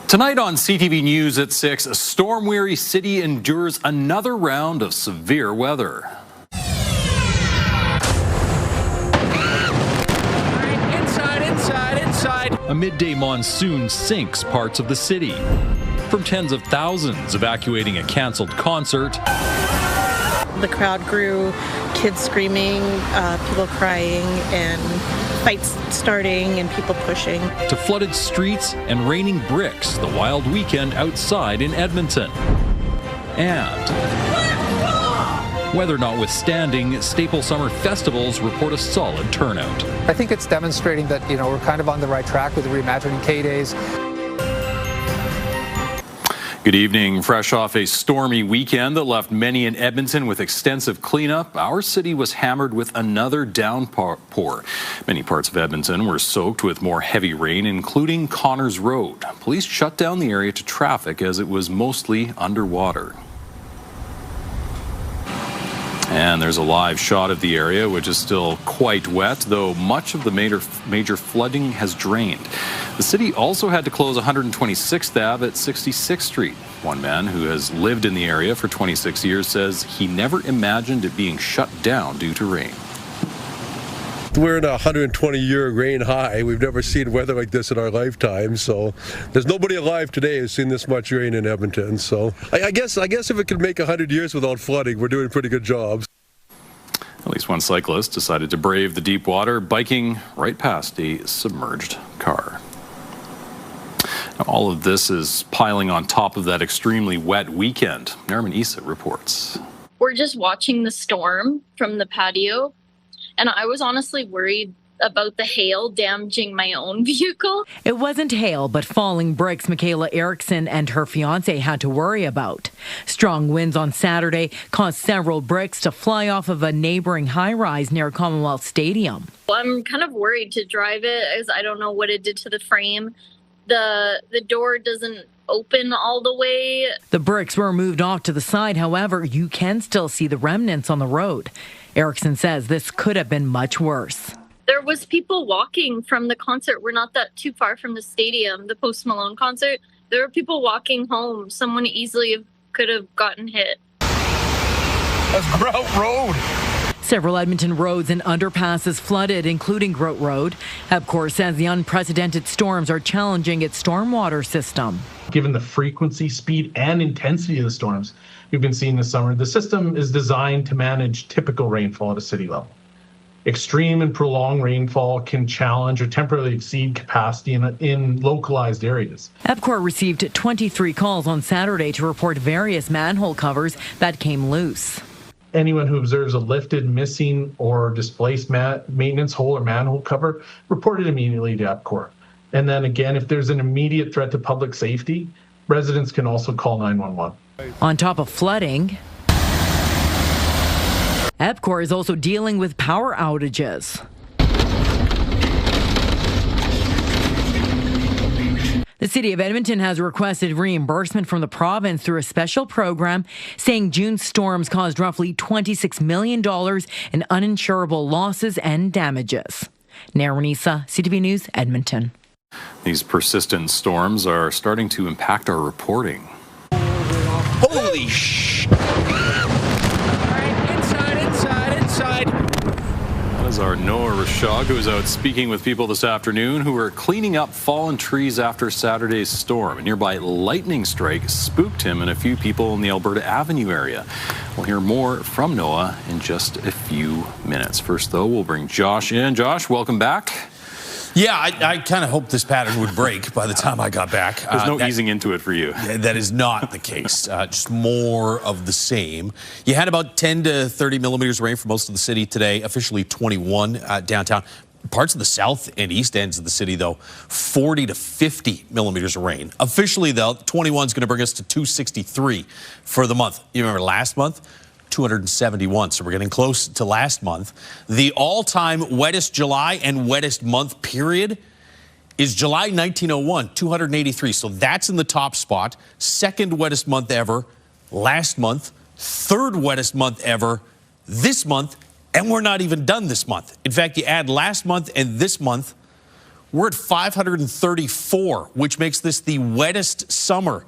Tonight on CTV News at 6, a storm-weary city endures another round of severe weather. Inside. A midday monsoon sinks parts of the city. From tens of thousands evacuating a canceled concert. The crowd grew, kids screaming, people crying, and fights starting and people pushing. To flooded streets and raining bricks the wild weekend outside in Edmonton. And weather notwithstanding, staple summer festivals report a solid turnout. I think it's demonstrating that, we're kind of on the right track with the Reimagining K-Days. Good evening. Fresh off a stormy weekend that left many in Edmonton with extensive cleanup, our city was hammered with another downpour. Many parts of Edmonton were soaked with more heavy rain, including Connors Road. Police shut down the area to traffic as it was mostly underwater. And there's a live shot of the area, which is still quite wet, though much of the major flooding has drained. The city also had to close 126th Ave at 66th Street. One man who has lived in the area for 26 years says he never imagined it being shut down due to rain. We're in a 120-year rain high. We've never seen weather like this in our lifetime, so there's nobody alive today who's seen this much rain in Edmonton. So I guess if it could make 100 years without flooding, we're doing pretty good jobs. At least one cyclist decided to brave the deep water, biking right past a submerged car. Now, all of this is piling on top of that extremely wet weekend. Narman Issa reports. We're just watching the storm from the patio, and I was honestly worried about the hail damaging my own vehicle. It wasn't hail, but falling bricks Michaela Erickson and her fiancé had to worry about. Strong winds on Saturday caused several bricks to fly off of a neighboring high-rise near Commonwealth Stadium. I'm kind of worried to drive it as I don't know what it did to the frame. The door doesn't open all the way. The bricks were moved off to the side. However, you can still see the remnants on the road. Erickson says this could have been much worse. There was people walking from the concert. We're not that too far from the stadium, the Post Malone concert. There were people walking home. Someone easily could have gotten hit. That's Grout Road. Several Edmonton roads and underpasses flooded, including Groat Road. EPCOR says the unprecedented storms are challenging its stormwater system. Given the frequency, speed, and intensity of the storms we've been seeing this summer, the system is designed to manage typical rainfall at a city level. Extreme and prolonged rainfall can challenge or temporarily exceed capacity in localized areas. EPCOR received 23 calls on Saturday to report various manhole covers that came loose. Anyone who observes a lifted, missing, or displaced maintenance hole or manhole cover, report it immediately to EPCOR. And then again, if there's an immediate threat to public safety, residents can also call 911. On top of flooding, EPCOR is also dealing with power outages. The City of Edmonton has requested reimbursement from the province through a special program, saying June's storms caused roughly $26 million in uninsurable losses and damages. Narman Issa, CTV News, Edmonton. These persistent storms are starting to impact our reporting. Holy sh! All right, inside. That is our Noah Rashog, who is out speaking with people this afternoon who are cleaning up fallen trees after Saturday's storm. A nearby lightning strike spooked him and a few people in the Alberta Avenue area. We'll hear more from Noah in just a few minutes. First, though, we'll bring Josh in. Josh, welcome back. Yeah, I kind of hoped this pattern would break by the time I got back. There's no easing into it for you. That is not the case. Just more of the same. You had about 10 to 30 millimeters of rain for most of the city today, officially 21 downtown. Parts of the south and east ends of the city, though, 40 to 50 millimeters of rain. Officially, though, 21 is going to bring us to 263 for the month. You remember last month? 271, so we're getting close to last month. The all-time wettest July and wettest month period is July 1901, 283. So that's in the top spot. Second wettest month ever last month. Third wettest month ever this month. And we're not even done this month. In fact, you add last month and this month, We're at 534, which makes this the wettest summer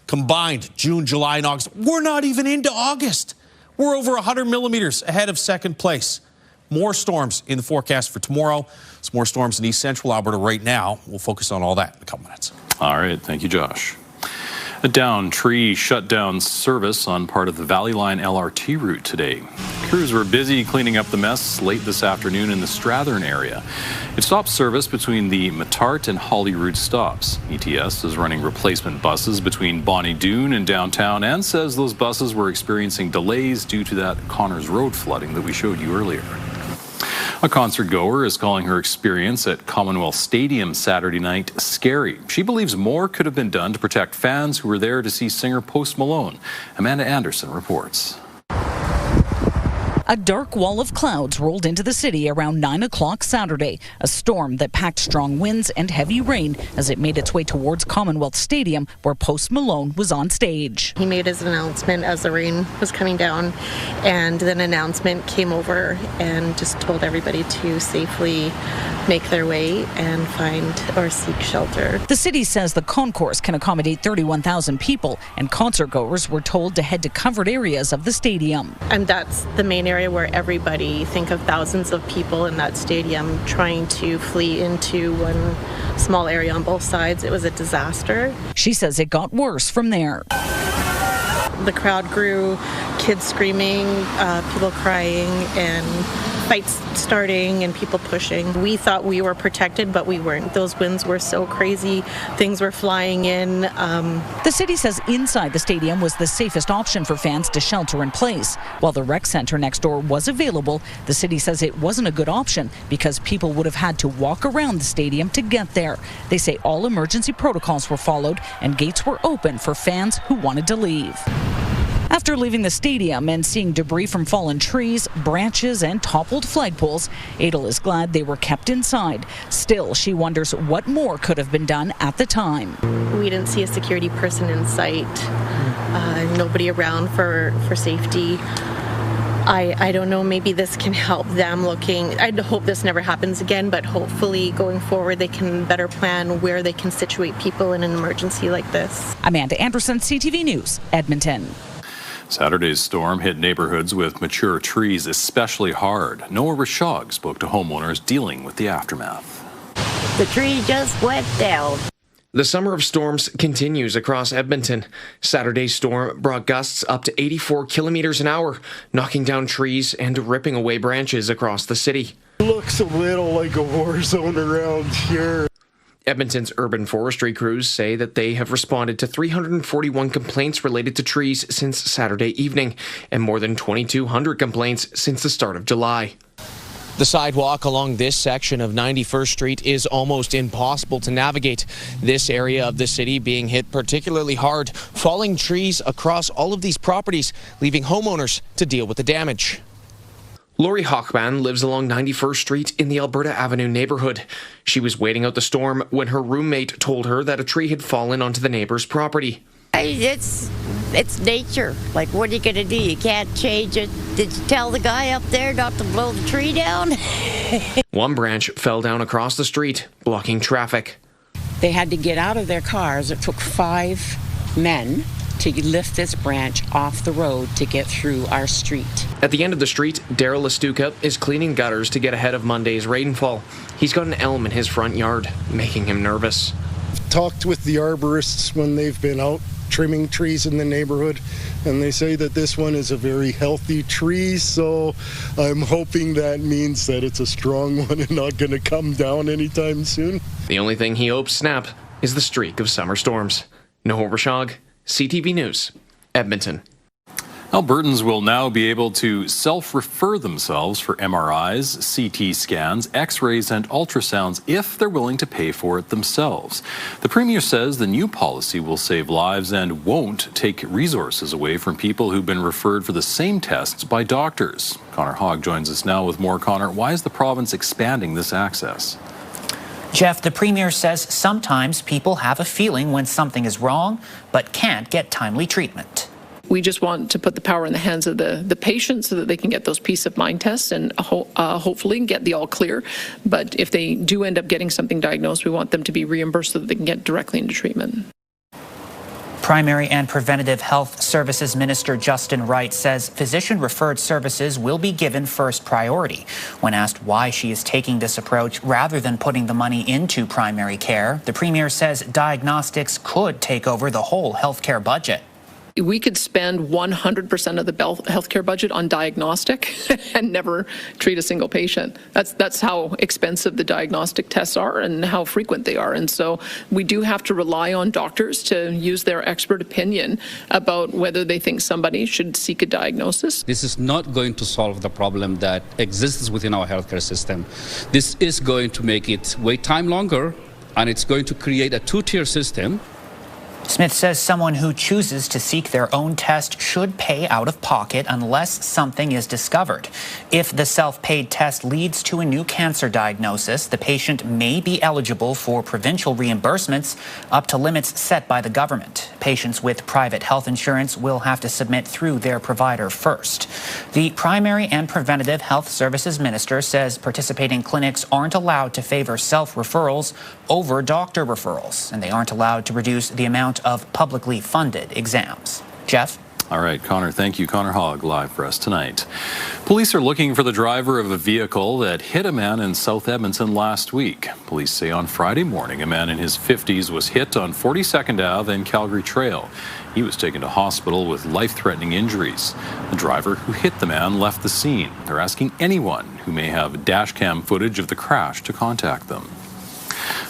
combined, June, July, and August. We're not even into August. We're over 100 millimeters ahead of second place. More storms in the forecast for tomorrow. Some more storms in east central Alberta right now. We'll focus on all that in a couple minutes. All right. Thank you, Josh. A downed tree shut down service on part of the Valley Line LRT route today. Crews were busy cleaning up the mess late this afternoon in the Strathern area. It stopped service between the Matart and Holyrood stops. ETS is running replacement buses between Bonnie Doon and downtown and says those buses were experiencing delays due to that Connors Road flooding that we showed you earlier. A concert goer is calling her experience at Commonwealth Stadium Saturday night scary. She believes more could have been done to protect fans who were there to see singer Post Malone. Amanda Anderson reports. A dark wall of clouds rolled into the city around 9 o'clock Saturday, a storm that packed strong winds and heavy rain as it made its way towards Commonwealth Stadium, where Post Malone was on stage. He made his announcement as the rain was coming down, and then an announcement came over and just told everybody to safely make their way and find or seek shelter. The city says the concourse can accommodate 31,000 people, and concert goers were told to head to covered areas of the stadium. And that's the main area where everybody, think of thousands of people in that stadium trying to flee into one small area on both sides. It was a disaster. She says it got worse from there. The crowd grew, kids screaming, people crying, and fights starting and people pushing. We thought we were protected, but we weren't. Those winds were so crazy. Things were flying in. The city says inside the stadium was the safest option for fans to shelter in place. While the rec center next door was available, the city says it wasn't a good option because people would have had to walk around the stadium to get there. They say all emergency protocols were followed and gates were open for fans who wanted to leave. After leaving the stadium and seeing debris from fallen trees, branches, and toppled flagpoles, Adel is glad they were kept inside. Still, she wonders what more could have been done at the time. We didn't see a security person in sight, nobody around for safety. I don't know, maybe this can help them looking. I hope this never happens again, but hopefully going forward they can better plan where they can situate people in an emergency like this. Amanda Anderson, CTV News, Edmonton. Saturday's storm hit neighborhoods with mature trees especially hard. Noah Rashog spoke to homeowners dealing with the aftermath. The tree just went down. The summer of storms continues across Edmonton. Saturday's storm brought gusts up to 84 kilometers an hour, knocking down trees and ripping away branches across the city. It looks a little like a war zone around here. Edmonton's urban forestry crews say that they have responded to 341 complaints related to trees since Saturday evening, and more than 2,200 complaints since the start of July. The sidewalk along this section of 91st Street is almost impossible to navigate. This area of the city being hit particularly hard, falling trees across all of these properties, leaving homeowners to deal with the damage. Lori Hochman lives along 91st Street in the Alberta Avenue neighborhood. She was waiting out the storm when her roommate told her that a tree had fallen onto the neighbor's property. It's nature. Like, what are you going to do? You can't change it. Did you tell the guy up there not to blow the tree down? One branch fell down across the street, blocking traffic. They had to get out of their cars. It took 5 men to lift this branch off the road to get through our street. At the end of the street, Daryl Lestuka is cleaning gutters to get ahead of Monday's rainfall. He's got an elm in his front yard, making him nervous. Talked with the arborists when they've been out trimming trees in the neighborhood, and they say that this one is a very healthy tree, so I'm hoping that means that it's a strong one and not going to come down anytime soon. The only thing he hopes snap is the streak of summer storms. Noah Rashog, CTV News, Edmonton. Albertans will now be able to self-refer themselves for MRIs, CT scans, X-rays and ultrasounds if they're willing to pay for it themselves. The Premier says the new policy will save lives and won't take resources away from people who've been referred for the same tests by doctors. Connor Hogg joins us now with more. Connor, why is the province expanding this access? Jeff, the Premier says sometimes people have a feeling when something is wrong but can't get timely treatment. We just want to put the power in the hands of the patient so that they can get those peace of mind tests and hopefully get the all clear. But if they do end up getting something diagnosed, we want them to be reimbursed so that they can get directly into treatment. Primary and Preventative Health Services Minister Justin Wright says physician-referred services will be given first priority. When asked why she is taking this approach rather than putting the money into primary care, the Premier says diagnostics could take over the whole healthcare budget. We could spend 100% of the healthcare budget on diagnostic and never treat a single patient. That's how expensive the diagnostic tests are and how frequent they are. And so we do have to rely on doctors to use their expert opinion about whether they think somebody should seek a diagnosis. This is not going to solve the problem that exists within our healthcare system. This is going to make it wait time longer, and it's going to create a two-tier system. Smith says someone who chooses to seek their own test should pay out of pocket unless something is discovered. If the self-paid test leads to a new cancer diagnosis, the patient may be eligible for provincial reimbursements up to limits set by the government. Patients with private health insurance will have to submit through their provider first. The Primary and Preventative Health Services Minister says participating clinics aren't allowed to favor self-referrals over doctor referrals, and they aren't allowed to reduce the amount of publicly funded exams. Jeff? All right, Connor, thank you. Connor Hogg live for us tonight. Police are looking for the driver of a vehicle that hit a man in South Edmonton last week. Police say on Friday morning, a man in his 50s was hit on 42nd Ave and Calgary Trail. He was taken to hospital with life-threatening injuries. The driver who hit the man left the scene. They're asking anyone who may have dash cam footage of the crash to contact them.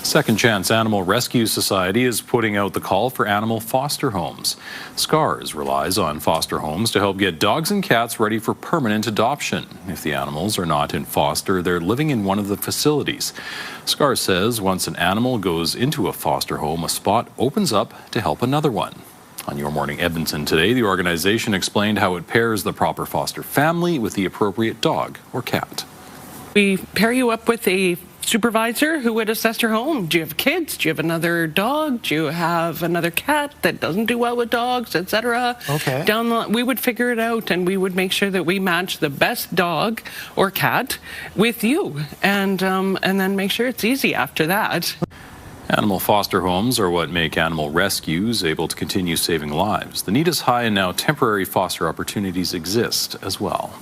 Second Chance Animal Rescue Society is putting out the call for animal foster homes. SCARS relies on foster homes to help get dogs and cats ready for permanent adoption. If the animals are not in foster, they're living in one of the facilities. SCARS says once an animal goes into a foster home, a spot opens up to help another one. On Your Morning Edmonton today, the organization explained how it pairs the proper foster family with the appropriate dog or cat. We pair you up with a supervisor who would assess your home. Do you have kids? Do you have another dog? Do you have another cat that doesn't do well with dogs, etc.? Okay. We would figure it out, and we would make sure that we match the best dog or cat with you, and then make sure it's easy after that. Animal foster homes are what make animal rescues able to continue saving lives. The need is high, and now temporary foster opportunities exist as well.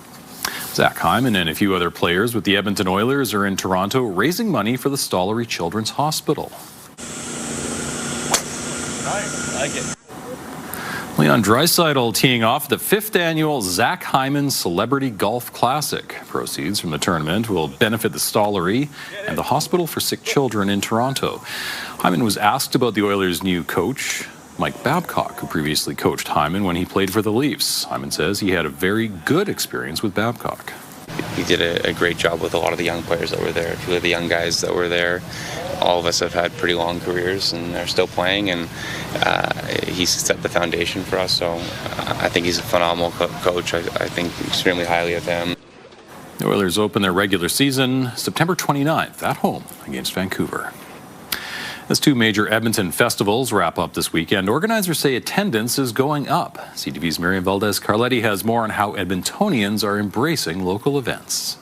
Zach Hyman and a few other players with the Edmonton Oilers are in Toronto raising money for the Stollery Children's Hospital. Nice, I like it. Leon Draisaitl teeing off the 5th annual Zach Hyman Celebrity Golf Classic. Proceeds from the tournament will benefit the Stollery and the Hospital for Sick Children in Toronto. Hyman was asked about the Oilers' new coach, Mike Babcock, who previously coached Hyman when he played for the Leafs. Hyman says he had a very good experience with Babcock. He did a great job with a lot of the young players that were there. A few of the young guys that were there, all of us have had pretty long careers and they're still playing, and he set the foundation for us. So I think he's a phenomenal coach. I think extremely highly of him. The Oilers open their regular season September 29th at home against Vancouver. As two major Edmonton festivals wrap up this weekend, organizers say attendance is going up. CTV's Miriam Valdez-Carletti has more on how Edmontonians are embracing local events.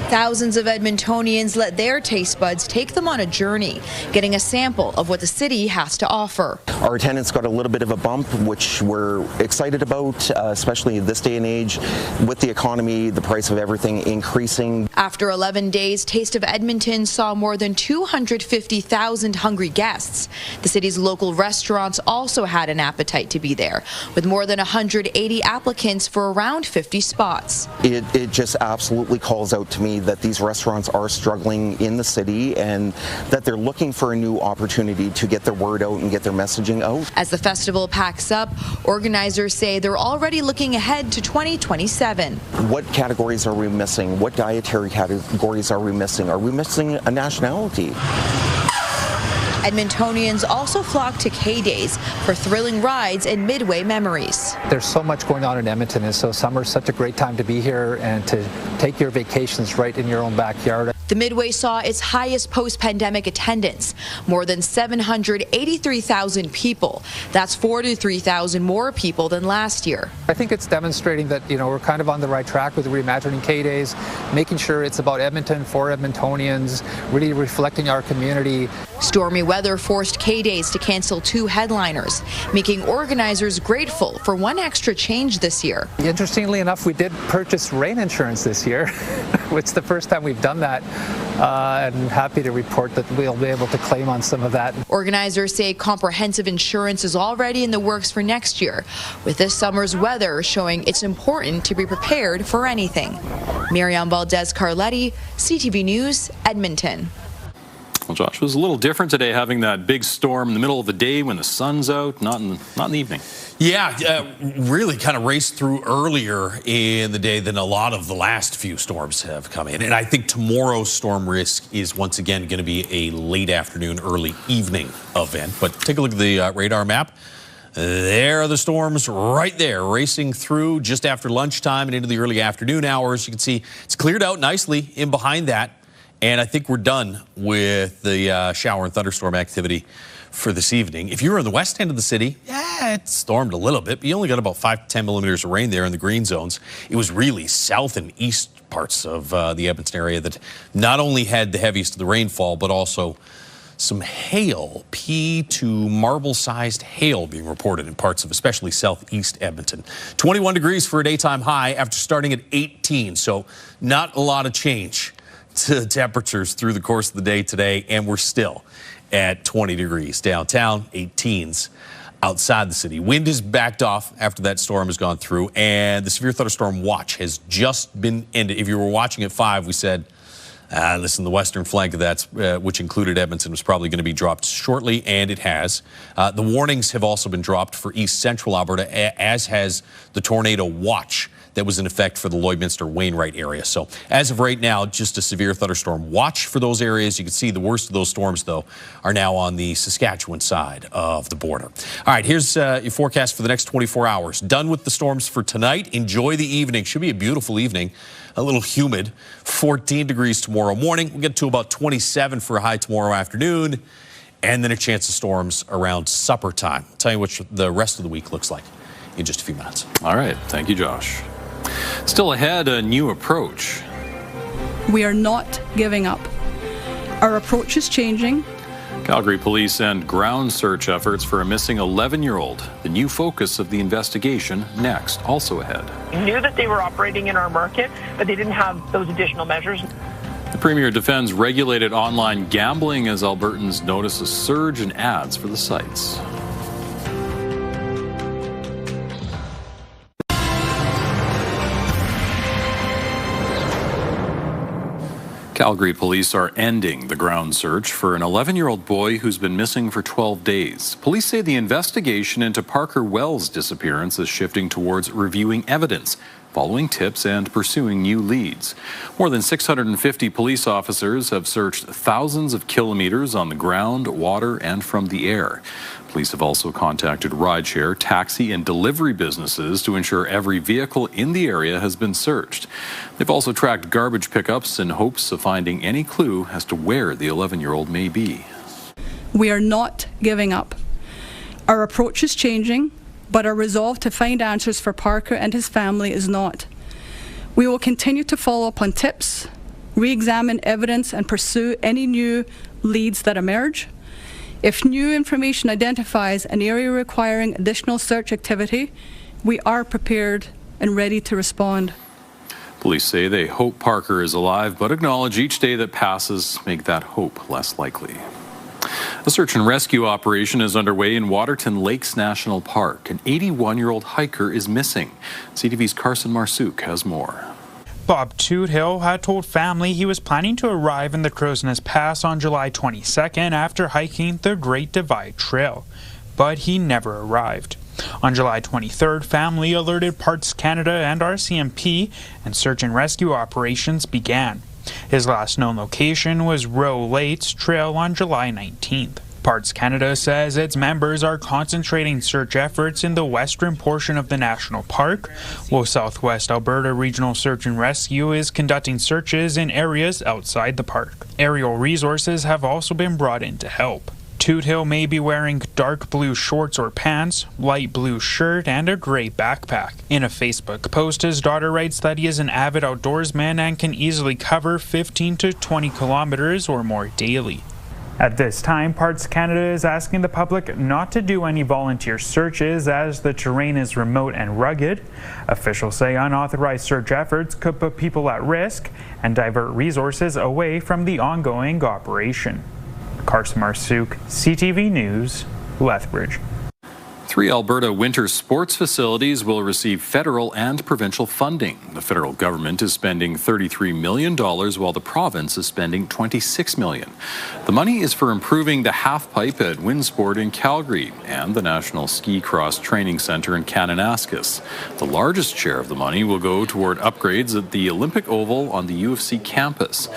Thousands of Edmontonians let their taste buds take them on a journey, getting a sample of what the city has to offer. Our attendance got a little bit of a bump, which we're excited about, especially this day and age with the economy, the price of everything increasing. After 11 days, Taste of Edmonton saw more than 250,000 hungry guests. The city's local restaurants also had an appetite to be there, with more than 180 applicants for around 50 spots. It just absolutely calls out to me that these restaurants are struggling in the city and that they're looking for a new opportunity to get their word out and get their messaging out. As the festival packs up, organizers say they're already looking ahead to 2027. What categories are we missing? What dietary categories are we missing? Are we missing a nationality? Edmontonians also flock to K-Days for thrilling rides and midway memories. There's so much going on in Edmonton, and so summer's such a great time to be here and to take your vacations right in your own backyard. The Midway saw its highest post-pandemic attendance, more than 783,000 people. That's 43,000 more people than last year. I think it's demonstrating that, we're kind of on the right track with reimagining K-Days, making sure it's about Edmonton for Edmontonians, really reflecting our community. Stormy weather forced K-Days to cancel 2 headliners, making organizers grateful for one extra change this year. Interestingly enough, we did purchase rain insurance this year, which is the first time we've done that. And I'm happy to report that we'll be able to claim on some of that. Organizers say comprehensive insurance is already in the works for next year, with this summer's weather showing it's important to be prepared for anything. Miriam Valdez-Carletti, CTV News, Edmonton. Well, Josh, it was a little different today having that big storm in the middle of the day when the sun's out, not in the evening. Yeah, really kind of raced through earlier in the day than a lot of the last few storms have come in. And I think tomorrow's storm risk is once again going to be a late afternoon, early evening event. But take a look at the radar map. There are the storms right there racing through just after lunchtime and into the early afternoon hours. You can see it's cleared out nicely in behind that. And I think we're done with the shower and thunderstorm activity for this evening. If you were in the west end of the city, it stormed a little bit, but you only got about 5 to 10 millimeters of rain there in the green zones. It was really south and east parts of the Edmonton area that not only had the heaviest of the rainfall, but also some hail, pea to marble-sized hail being reported in parts of especially southeast Edmonton. 21 degrees for a daytime high after starting at 18, so not a lot of change to temperatures through the course of the day today, and we're still at 20 degrees downtown, 18s outside the city. Wind is backed off after that storm has gone through, and the severe thunderstorm watch has just been ended. If you were watching at 5, we said, listen, the western flank of that, which included Edmonton, was probably going to be dropped shortly, and it has. The warnings have also been dropped for east central Alberta, as has the tornado watch that was in effect for the Lloydminster-Wainwright area. So as of right now, just a severe thunderstorm watch for those areas. You can see the worst of those storms, though, are now on the Saskatchewan side of the border. All right, here's your forecast for the next 24 hours. Done with the storms for tonight. Enjoy the evening. Should be a beautiful evening. A little humid. 14 degrees tomorrow morning. We'll get to about 27 for a high tomorrow afternoon. And then a chance of storms around supper time. I'll tell you what the rest of the week looks like in just a few minutes. All right. Thank you, Josh. Still ahead, a new approach. We are not giving up. Our approach is changing. Calgary police end ground search efforts for a missing 11-year-old. The new focus of the investigation next, also ahead. We knew that they were operating in our market, but they didn't have those additional measures. The Premier defends regulated online gambling as Albertans notice a surge in ads for the sites. Calgary police are ending the ground search for an 11-year-old boy who's been missing for 12 days. Police say the investigation into Parker Wells' disappearance is shifting towards reviewing evidence, following tips and pursuing new leads. More than 650 police officers have searched thousands of kilometers on the ground, water, and from the air. Police have also contacted rideshare, taxi, and delivery businesses to ensure every vehicle in the area has been searched. They've also tracked garbage pickups in hopes of finding any clue as to where the 11-year-old may be. We are not giving up. Our approach is changing, but our resolve to find answers for Parker and his family is not. We will continue to follow up on tips, re-examine evidence, and pursue any new leads that emerge. If new information identifies an area requiring additional search activity, we are prepared and ready to respond. Police say they hope Parker is alive, but acknowledge each day that passes make that hope less likely. A search and rescue operation is underway in Waterton Lakes National Park. An 81-year-old hiker is missing. CTV's Carson Marsouk has more. Bob Toothill had told family he was planning to arrive in the Crowsnest Pass on July 22nd after hiking the Great Divide Trail, but he never arrived. On July 23rd, family alerted Parks Canada and RCMP, and search and rescue operations began. His last known location was Roe Lates Trail on July 19th. Parts Canada says its members are concentrating search efforts in the western portion of the national park, while Southwest Alberta Regional Search and Rescue is conducting searches in areas outside the park. Aerial resources have also been brought in to help. Toothill may be wearing dark blue shorts or pants, light blue shirt, and a gray backpack. In a Facebook post, his daughter writes that he is an avid outdoorsman and can easily cover 15 to 20 kilometers or more daily. At this time, Parts Canada is asking the public not to do any volunteer searches as the terrain is remote and rugged. Officials say unauthorized search efforts could put people at risk and divert resources away from the ongoing operation. Carson Marsouk, CTV News, Lethbridge. 3 Alberta winter sports facilities will receive federal and provincial funding. The federal government is spending $33 million while the province is spending $26 million. The money is for improving the half-pipe at Windsport in Calgary and the National Ski Cross Training Centre in Kananaskis. The largest share of the money will go toward upgrades at the Olympic Oval on the U of C campus.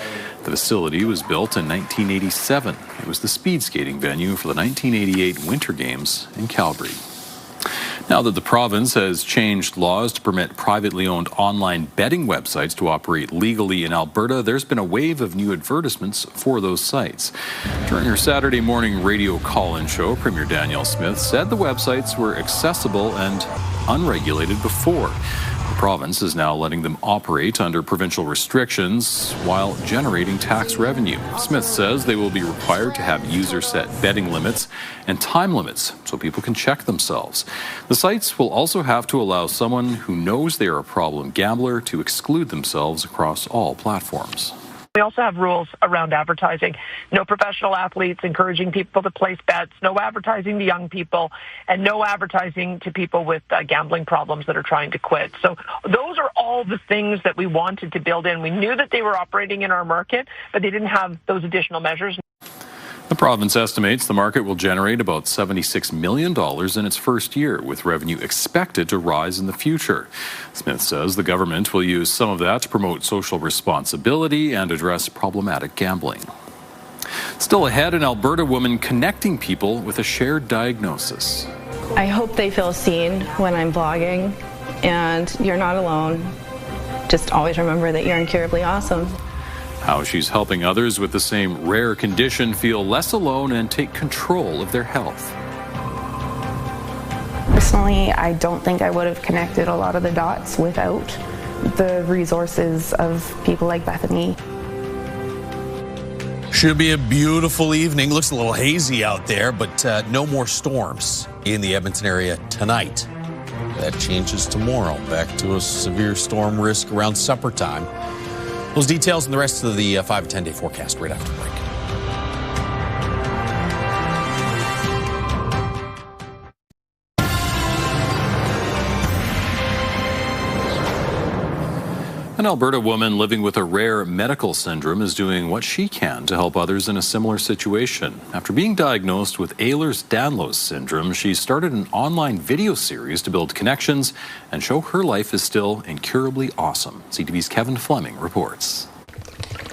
The facility was built in 1987. It was the speed skating venue for the 1988 Winter Games in Calgary. Now that the province has changed laws to permit privately owned online betting websites to operate legally in Alberta, there's been a wave of new advertisements for those sites. During her Saturday morning radio call-in show, Premier Danielle Smith said the websites were accessible and unregulated before. The province is now letting them operate under provincial restrictions while generating tax revenue. Smith says they will be required to have user-set betting limits and time limits so people can check themselves. The sites will also have to allow someone who knows they are a problem gambler to exclude themselves across all platforms. We also have rules around advertising. No professional athletes encouraging people to place bets, no advertising to young people, and no advertising to people with gambling problems that are trying to quit. So those are all the things that we wanted to build in. We knew that they were operating in our market, but they didn't have those additional measures. The province estimates the market will generate about $76 million in its first year, with revenue expected to rise in the future. Smith says the government will use some of that to promote social responsibility and address problematic gambling. Still ahead, an Alberta woman connecting people with a shared diagnosis. I hope they feel seen when I'm blogging, and you're not alone. Just always remember that you're incurably awesome. How she's helping others with the same rare condition feel less alone and take control of their health. Personally, I don't think I would have connected a lot of the dots without the resources of people like Bethany. Should be a beautiful evening. Looks a little hazy out there, but no more storms in the Edmonton area tonight. That changes tomorrow. Back to a severe storm risk around supper time. Those details and the rest of the 5 to 10 day forecast right after the break. An Alberta woman living with a rare medical syndrome is doing what she can to help others in a similar situation. After being diagnosed with Ehlers-Danlos syndrome, she started an online video series to build connections and show her life is still incurably awesome. CTV's Kevin Fleming reports.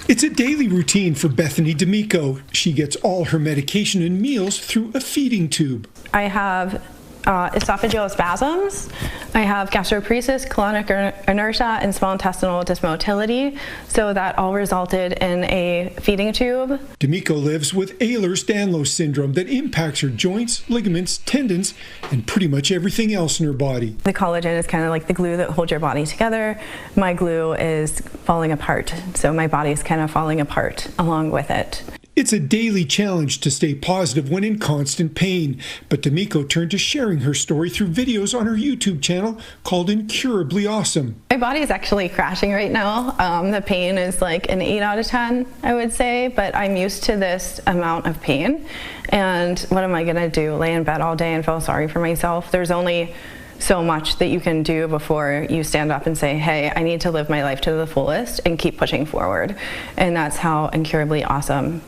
It's a daily routine for Bethany D'Amico. She gets all her medication and meals through a feeding tube. I have esophageal spasms. I have gastroparesis, colonic inertia, and small intestinal dysmotility. So that all resulted in a feeding tube. D'Amico lives with Ehlers-Danlos syndrome that impacts her joints, ligaments, tendons, and pretty much everything else in her body. The collagen is kind of like the glue that holds your body together. My glue is falling apart. So my body's kind of falling apart along with it. It's a daily challenge to stay positive when in constant pain, but D'Amico turned to sharing her story through videos on her YouTube channel called Incurably Awesome. My body is actually crashing right now. The pain is like an 8 out of 10, I would say, but I'm used to this amount of pain. And what am I gonna do? Lay in bed all day and feel sorry for myself? There's only so much that you can do before you stand up and say, hey, I need to live my life to the fullest and keep pushing forward. And that's how Incurably Awesome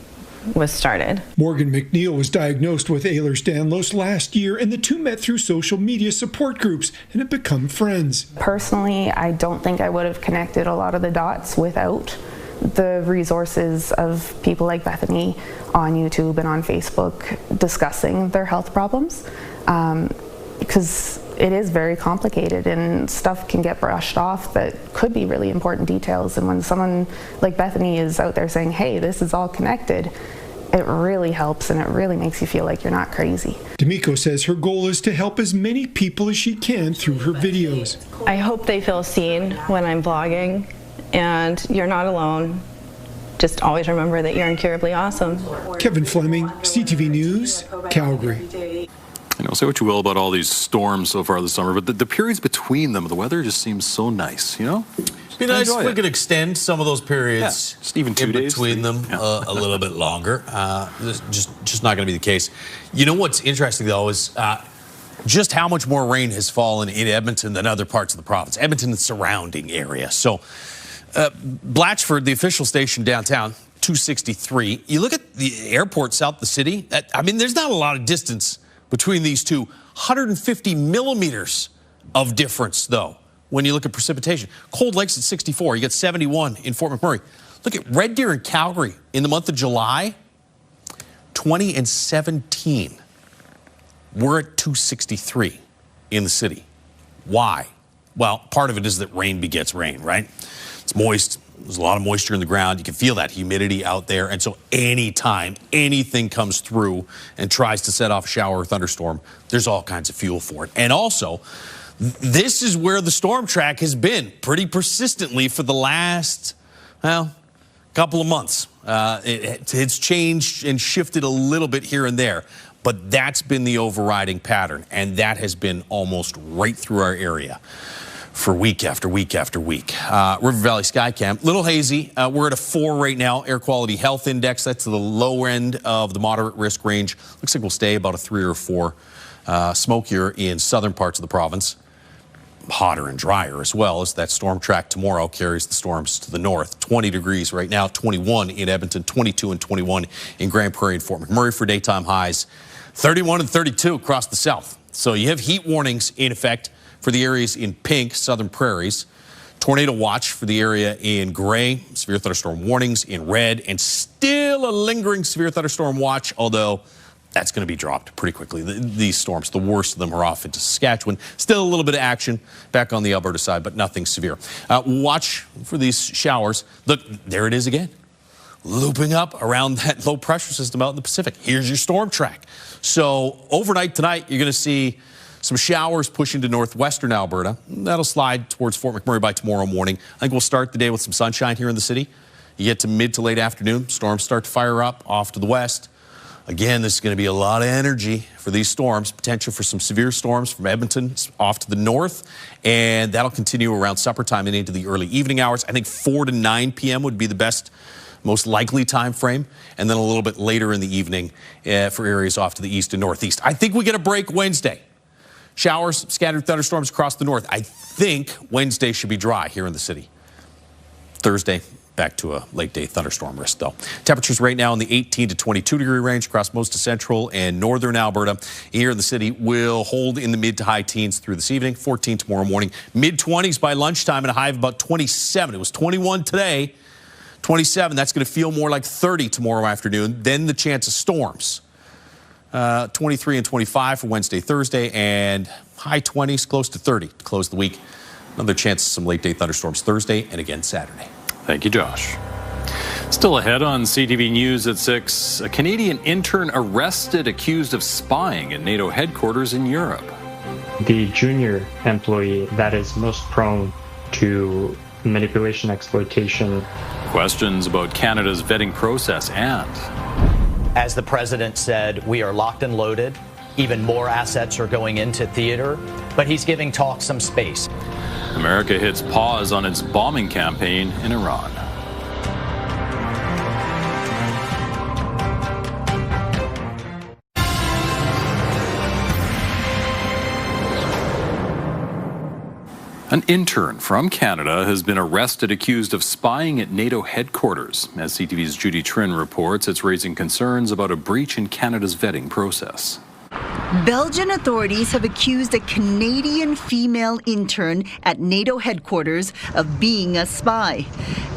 was started. Morgan McNeil was diagnosed with Ehlers-Danlos last year, and the two met through social media support groups and have become friends. Personally, I don't think I would have connected a lot of the dots without the resources of people like Bethany on YouTube and on Facebook discussing their health problems, because it is very complicated and stuff can get brushed off that could be really important details. And when someone like Bethany is out there saying, hey, this is all connected, it really helps and it really makes you feel like you're not crazy. D'Amico says her goal is to help as many people as she can through her videos. I hope they feel seen when I'm vlogging, and you're not alone. Just always remember that you're incurably awesome. Kevin Fleming, CTV News, Calgary. Say what you will about all these storms so far this summer, but the periods between them, the weather just seems so nice, you know? It'd be nice if we could extend some of those periods, just even 2 days between them a little bit longer. Just not going to be the case. You know what's interesting, though, is just how much more rain has fallen in Edmonton than other parts of the province. Edmonton and surrounding area. So Blatchford, the official station downtown, 263. You look at the airport south of the city, I mean, there's not a lot of distance between these two. 150 millimeters of difference, though, when you look at precipitation. Cold Lake's at 64. You get 71 in Fort McMurray. Look at Red Deer and Calgary in the month of July, 20 and 17. We're at 263 in the city. Why? Well, part of it is that rain begets rain, right? It's moist. There's a lot of moisture in the ground. You can feel that humidity out there. And so anytime anything comes through and tries to set off a shower or thunderstorm, there's all kinds of fuel for it. And also, this is where the storm track has been pretty persistently for the last, well, couple of months. It's changed and shifted a little bit here and there, but that's been the overriding pattern, and that has been almost right through our area for week after week after week. River Valley Skycam, little hazy. We're at a 4 right now. Air Quality Health Index, that's the low end of the moderate risk range. Looks like we'll stay about a 3 or 4. Smokier in southern parts of the province. Hotter and drier as well, as that storm track tomorrow carries the storms to the north. 20 degrees right now, 21 in Edmonton, 22 and 21 in Grand Prairie and Fort McMurray for daytime highs. 31 and 32 across the south. So you have heat warnings in effect for the areas in pink, southern prairies. Tornado watch for the area in gray. Severe thunderstorm warnings in red, and still a lingering severe thunderstorm watch, although that's going to be dropped pretty quickly. These storms, the worst of them are off into Saskatchewan. Still a little bit of action back on the Alberta side, but nothing severe. Watch for these showers. Look, there it is again, looping up around that low pressure system out in the Pacific. Here's your storm track. So overnight tonight, you're going to see some showers pushing to northwestern Alberta. That'll slide towards Fort McMurray by tomorrow morning. I think we'll start the day with some sunshine here in the city. You get to mid to late afternoon, storms start to fire up off to the west. Again, this is going to be a lot of energy for these storms, potential for some severe storms from Edmonton off to the north, and that'll continue around supper time and into the early evening hours. I think 4 to 9 p.m. would be the best, most likely time frame, and then a little bit later in the evening for areas off to the east and northeast. I think we get a break Wednesday. Showers, scattered thunderstorms across the north. I think Wednesday should be dry here in the city. Thursday, back to a late day thunderstorm risk, though. Temperatures right now in the 18 to 22 degree range across most of central and northern Alberta. Here in the city will hold in the mid to high teens through this evening. 14 tomorrow morning. Mid-20s by lunchtime and a high of about 27. It was 21 today. 27. That's going to feel more like 30 tomorrow afternoon. Then the chance of storms. 23 and 25 for Wednesday, Thursday, and high 20s, close to 30 to close the week. Another chance of some late day thunderstorms Thursday and again Saturday. Thank you, Josh. Still ahead on CTV News at 6, a Canadian intern arrested accused of spying at NATO headquarters in Europe. The junior employee that is most prone to manipulation, exploitation. Questions about Canada's vetting process and... As the president said, we are locked and loaded. Even more assets are going into theater, but he's giving talk some space. America hits pause on its bombing campaign in Iran. An intern from Canada has been arrested accused of spying at NATO headquarters. As CTV's Judy Trin reports, it's raising concerns about a breach in Canada's vetting process. Belgian authorities have accused a Canadian female intern at NATO headquarters of being a spy.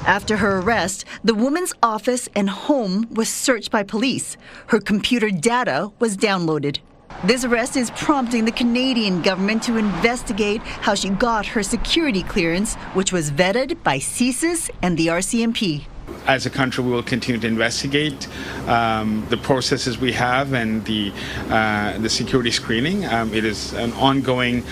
After her arrest, the woman's office and home was searched by police. Her computer data was downloaded. This arrest is prompting the Canadian government to investigate how she got her security clearance, which was vetted by CSIS and the RCMP. As a country, we will continue to investigate the processes we have and the security screening. It is an ongoing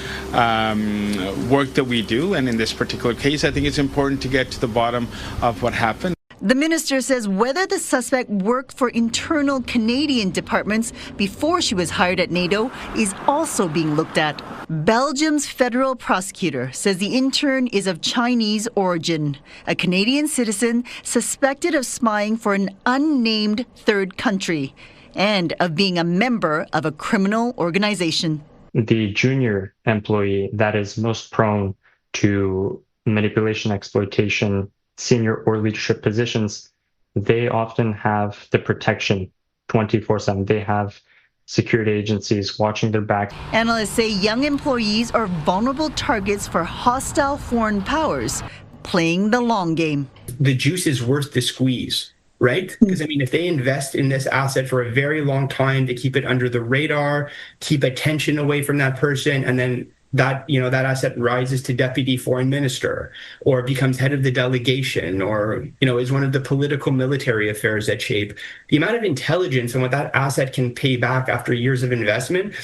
work that we do, and in this particular case, I think it's important to get to the bottom of what happened. The minister says whether the suspect worked for internal Canadian departments before she was hired at NATO is also being looked at. Belgium's federal prosecutor says the intern is of Chinese origin, a Canadian citizen suspected of spying for an unnamed third country and of being a member of a criminal organization. The junior employee that is most prone to manipulation, exploitation, senior or leadership positions, they often have the protection 24/7. They have security agencies watching their back. Analysts say young employees are vulnerable targets for hostile foreign powers playing the long game. The juice is worth the squeeze, right? Because, I mean, if they invest in this asset for a very long time to keep it under the radar, keep attention away from that person, and then that asset rises to deputy foreign minister or becomes head of the delegation or, is one of the political military affairs at shape. The amount of intelligence and what that asset can pay back after years of investment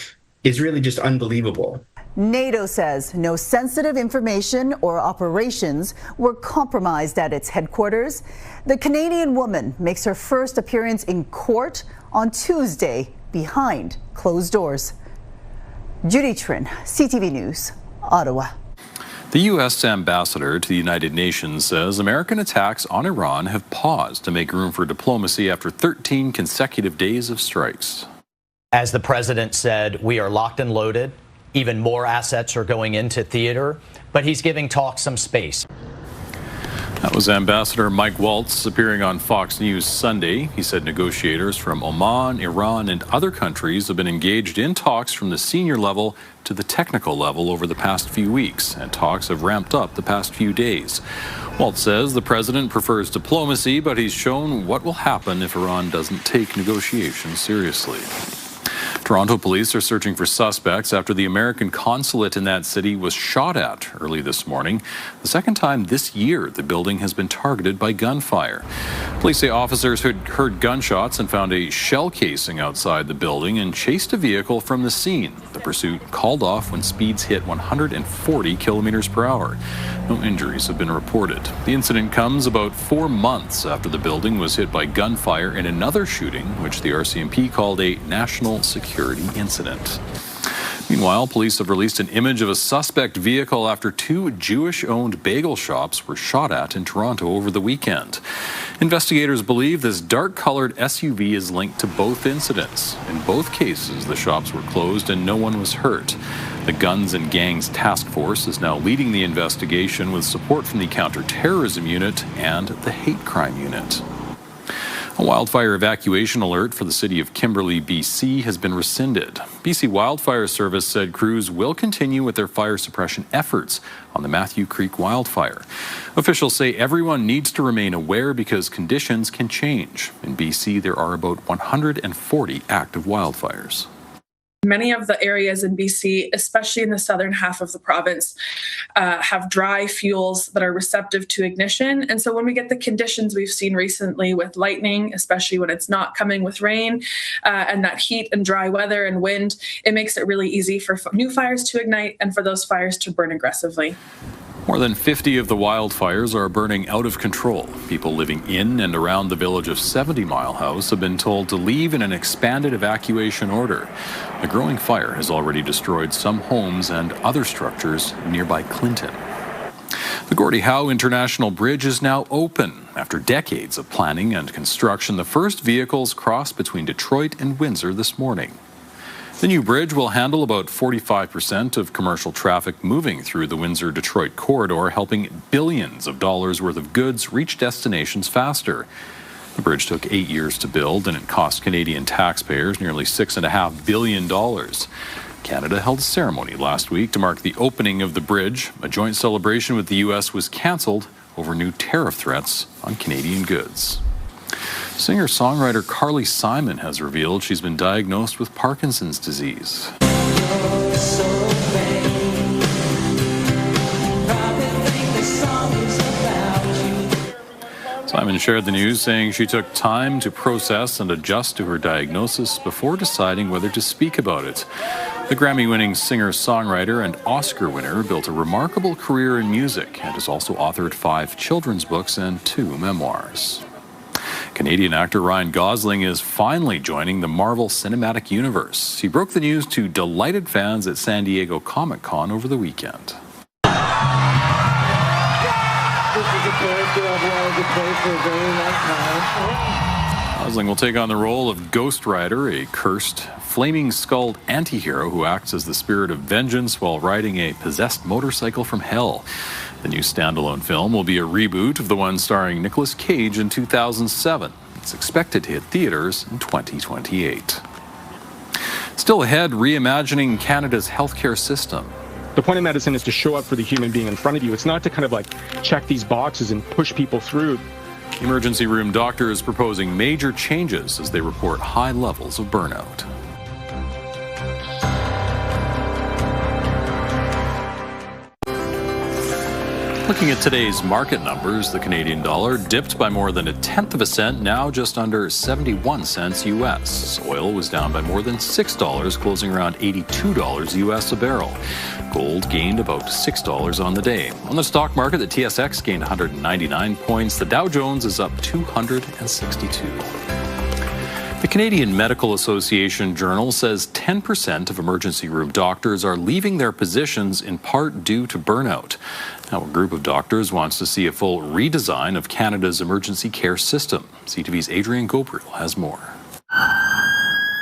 is really just unbelievable. NATO says no sensitive information or operations were compromised at its headquarters. The Canadian woman makes her first appearance in court on Tuesday behind closed doors. Judy Trin, CTV News, Ottawa. The U.S. ambassador to the United Nations says American attacks on Iran have paused to make room for diplomacy after 13 consecutive days of strikes. As the president said, we are locked and loaded. Even more assets are going into theater, but he's giving talks some space. That was Ambassador Mike Waltz appearing on Fox News Sunday. He said negotiators from Oman, Iran, and other countries have been engaged in talks from the senior level to the technical level over the past few weeks, and talks have ramped up the past few days. Waltz says the president prefers diplomacy, but he's shown what will happen if Iran doesn't take negotiations seriously. Toronto police are searching for suspects after the American consulate in that city was shot at early this morning. The second time this year the building has been targeted by gunfire. Police say officers had heard gunshots and found a shell casing outside the building and chased a vehicle from the scene. The pursuit called off when speeds hit 140 kilometers per hour. No injuries have been reported. The incident comes about 4 months after the building was hit by gunfire in another shooting, which the RCMP called a national security incident. Meanwhile, police have released an image of a suspect vehicle after 2 Jewish-owned bagel shops were shot at in Toronto over the weekend. Investigators believe this dark-colored SUV is linked to both incidents. In both cases, the shops were closed and no one was hurt. The Guns and Gangs Task Force is now leading the investigation with support from the Counterterrorism Unit and the Hate Crime Unit. A wildfire evacuation alert for the city of Kimberley, BC has been rescinded. BC Wildfire Service said crews will continue with their fire suppression efforts on the Matthew Creek wildfire. Officials say everyone needs to remain aware because conditions can change. In BC, there are about 140 active wildfires. Many of the areas in BC, especially in the southern half of the province, have dry fuels that are receptive to ignition. And so when we get the conditions we've seen recently with lightning, especially when it's not coming with rain, and that heat and dry weather and wind, it makes it really easy for new fires to ignite and for those fires to burn aggressively. More than 50 of the wildfires are burning out of control. People living in and around the village of 70 Mile House have been told to leave in an expanded evacuation order. The growing fire has already destroyed some homes and other structures nearby Clinton. The Gordie Howe International Bridge is now open. After decades of planning and construction, the first vehicles crossed between Detroit and Windsor this morning. The new bridge will handle about 45% of commercial traffic moving through the Windsor-Detroit corridor, helping billions of dollars worth of goods reach destinations faster. The bridge took 8 years to build, and it cost Canadian taxpayers nearly $6.5 billion. Canada held a ceremony last week to mark the opening of the bridge. A joint celebration with the U.S. was cancelled over new tariff threats on Canadian goods. Singer-songwriter Carly Simon has revealed she's been diagnosed with Parkinson's disease. Simon shared the news, saying she took time to process and adjust to her diagnosis before deciding whether to speak about it. The Grammy-winning singer-songwriter and Oscar winner built a remarkable career in music and has also authored 5 children's books and 2 memoirs. Canadian actor Ryan Gosling is finally joining the Marvel Cinematic Universe. He broke the news to delighted fans at San Diego Comic-Con over the weekend. This is a character I've wanted to play for a very long time. Gosling will take on the role of Ghost Rider, a cursed, flaming-skulled anti-hero who acts as the spirit of vengeance while riding a possessed motorcycle from hell. The new standalone film will be a reboot of the one starring Nicolas Cage in 2007. It's expected to hit theaters in 2028. Still ahead, reimagining Canada's healthcare system. The point of medicine is to show up for the human being in front of you. It's not to kind of like check these boxes and push people through. Emergency room doctors proposing major changes as they report high levels of burnout. Looking at today's market numbers, the Canadian dollar dipped by more than 1/10 cent, now just under 71 cents US. Oil was down by more than $6, closing around $82 US a barrel. Gold gained about $6 on the day. On the stock market, the TSX gained 199 points. The Dow Jones is up 262. The Canadian Medical Association Journal says 10% of emergency room doctors are leaving their positions in part due to burnout. Now, a group of doctors wants to see a full redesign of Canada's emergency care system. CTV's Adrian Gobriel has more.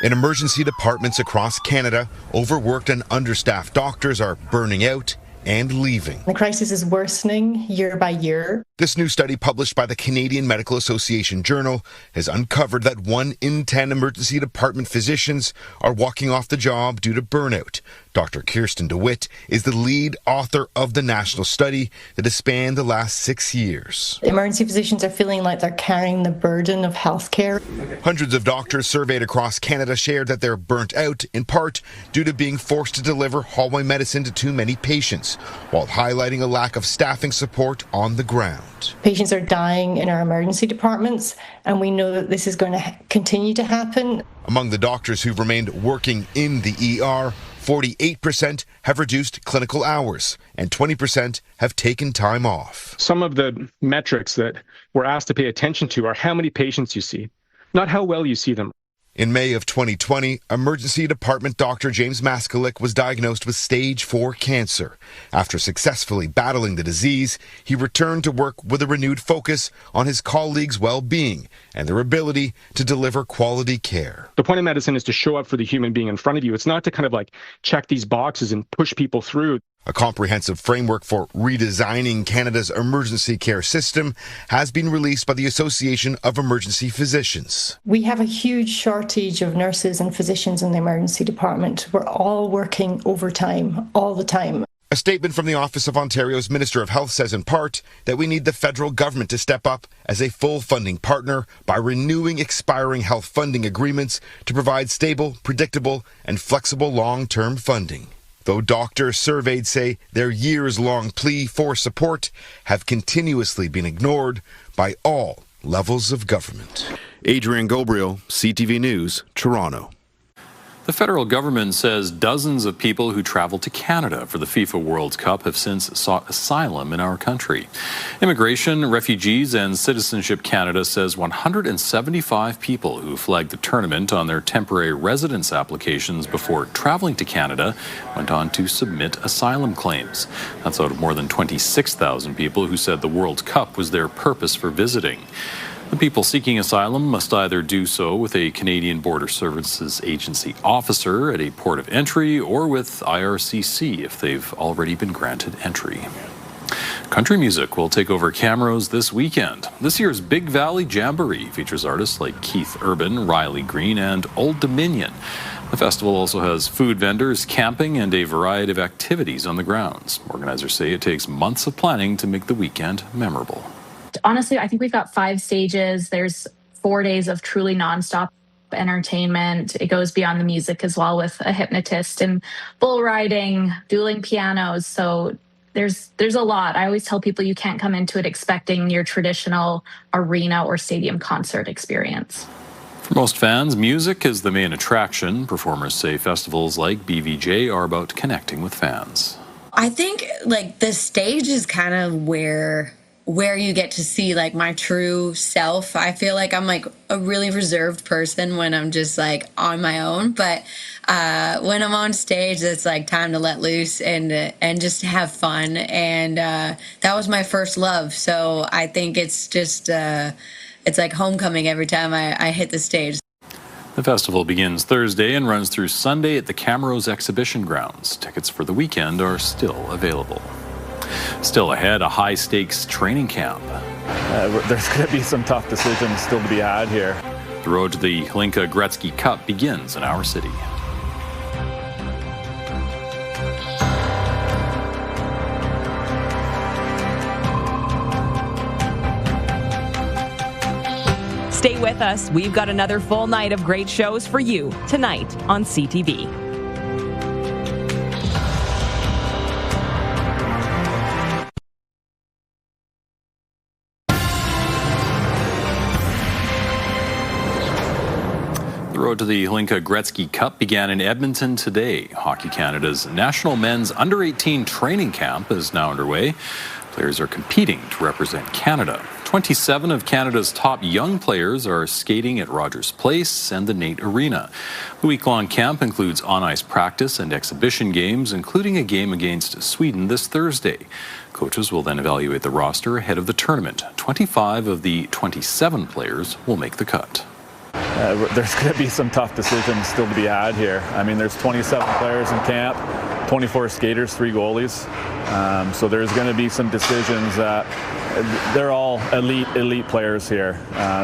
In emergency departments across Canada, overworked and understaffed doctors are burning out and leaving. The crisis is worsening year by year. This new study published by the Canadian Medical Association Journal has uncovered that 1 in 10 emergency department physicians are walking off the job due to burnout. Dr. Kirsten DeWitt is the lead author of the national study that has spanned the last 6 years. Emergency physicians are feeling like they're carrying the burden of healthcare. Hundreds of doctors surveyed across Canada shared that they're burnt out, in part due to being forced to deliver hallway medicine to too many patients, while highlighting a lack of staffing support on the ground. Patients are dying in our emergency departments, and we know that this is going to continue to happen. Among the doctors who've remained working in the ER, 48% have reduced clinical hours and 20% have taken time off. Some of the metrics that we're asked to pay attention to are how many patients you see, not how well you see them. In May of 2020, emergency department Dr. James Maskalik was diagnosed with stage 4 cancer. After successfully battling the disease, he returned to work with a renewed focus on his colleagues' well-being and their ability to deliver quality care. The point of medicine is to show up for the human being in front of you. It's not to kind of like check these boxes and push people through. A comprehensive framework for redesigning Canada's emergency care system has been released by the Association of Emergency Physicians. We have a huge shortage of nurses and physicians in the emergency department. We're all working overtime all the time. A statement from the Office of Ontario's Minister of Health says in part that we need the federal government to step up as a full funding partner by renewing expiring health funding agreements to provide stable, predictable, and flexible long-term funding. Though doctors surveyed say their years-long plea for support have continuously been ignored by all levels of government. Adrian Gobriel, CTV News, Toronto. The federal government says dozens of people who traveled to Canada for the FIFA World Cup have since sought asylum in our country. Immigration, Refugees and Citizenship Canada says 175 people who flagged the tournament on their temporary residence applications before traveling to Canada went on to submit asylum claims. That's out of more than 26,000 people who said the World Cup was their purpose for visiting. The people seeking asylum must either do so with a Canadian Border Services Agency officer at a port of entry or with IRCC if they've already been granted entry. Country music will take over cameras this weekend. This year's Big Valley Jamboree features artists like Keith Urban, Riley Green, and Old Dominion. The festival also has food vendors, camping, and a variety of activities on the grounds. Organizers say it takes months of planning to make the weekend memorable. Honestly, I think we've got 5 stages. There's 4 days of truly nonstop entertainment. It goes beyond the music as well, with a hypnotist and bull riding, dueling pianos. So there's a lot. I always tell people you can't come into it expecting your traditional arena or stadium concert experience. For most fans, music is the main attraction. Performers say festivals like BVJ are about connecting with fans. I think like the stage is kind of where you get to see like my true self. I feel like I'm like a really reserved person when I'm just like on my own, but when I'm on stage, it's like time to let loose and just have fun. And that was my first love, so I think it's just it's like homecoming every time I hit the stage. The festival begins Thursday and runs through Sunday at the Camrose Exhibition Grounds. Tickets for the weekend are still available. Still ahead, a high-stakes training camp. There's going to be some tough decisions still to be had here. The road to the Hlinka Gretzky Cup begins in our city. Stay with us. We've got another full night of great shows for you tonight on CTV. The road to the Hlinka Gretzky Cup began in Edmonton today. Hockey Canada's National Men's Under-18 Training Camp is now underway. Players are competing to represent Canada. 27 of Canada's top young players are skating at Rogers Place and the Nate Arena. The week-long camp includes on-ice practice and exhibition games, including a game against Sweden this Thursday. Coaches will then evaluate the roster ahead of the tournament. 25 of the 27 players will make the cut. There's going to be some tough decisions still to be had here. I mean, there's 27 players in camp, 24 skaters, 3 goalies. So there's going to be some decisions that they're all elite players here.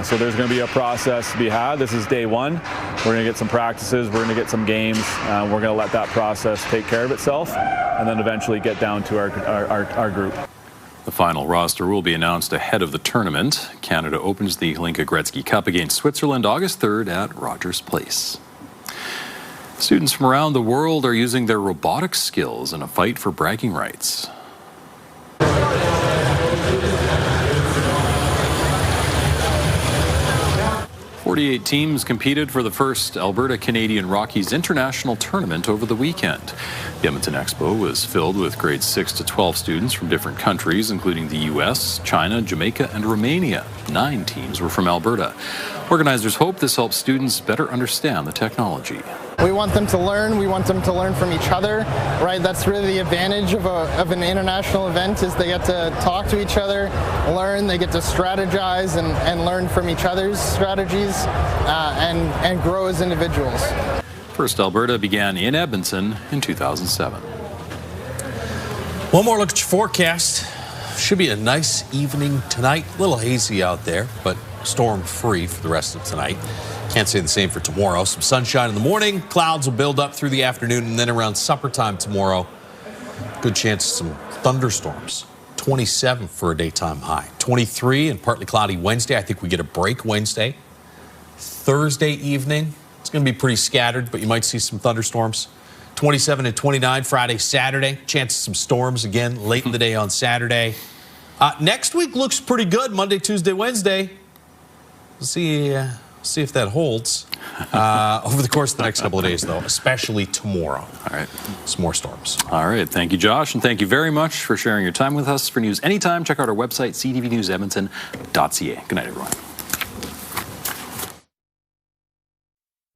So there's going to be a process to be had. This is day 1. We're going to get some practices. We're going to get some games. We're going to let that process take care of itself and then eventually get down to our group. The final roster will be announced ahead of the tournament. Canada opens the Hlinka Gretzky Cup against Switzerland August 3rd at Rogers Place. Students from around the world are using their robotics skills in a fight for bragging rights. 48 teams competed for the first Alberta Canadian Rockies International Tournament over the weekend. The Edmonton Expo was filled with grades 6 to 12 students from different countries, including the U.S., China, Jamaica, and Romania. 9 teams were from Alberta. Organizers hope this helps students better understand the technology. We want them to learn. We want them to learn from each other, right? That's really the advantage of an international event, is they get to talk to each other, learn, they get to strategize and learn from each other's strategies and grow as individuals. First Alberta began in Edmonton in 2007. One more look at your forecast. Should be a nice evening tonight. A little hazy out there, but storm-free for the rest of tonight. Can't say the same for tomorrow. Some sunshine in the morning. Clouds will build up through the afternoon, and then around supper time tomorrow, good chance of some thunderstorms. 27 for a daytime high. 23 and partly cloudy Wednesday. I think we get a break Wednesday. Thursday evening, it's going to be pretty scattered, but you might see some thunderstorms. 27 and 29 Friday, Saturday. Chance of some storms again late in the day on Saturday. Next week looks pretty good. Monday, Tuesday, Wednesday. We'll see if that holds over the course of the next couple of days, though, especially tomorrow. All right. Some more storms. All right. Thank you, Josh, and thank you very much for sharing your time with us. For news anytime, check out our website, ctvnewsedmonton.ca. Good night, everyone.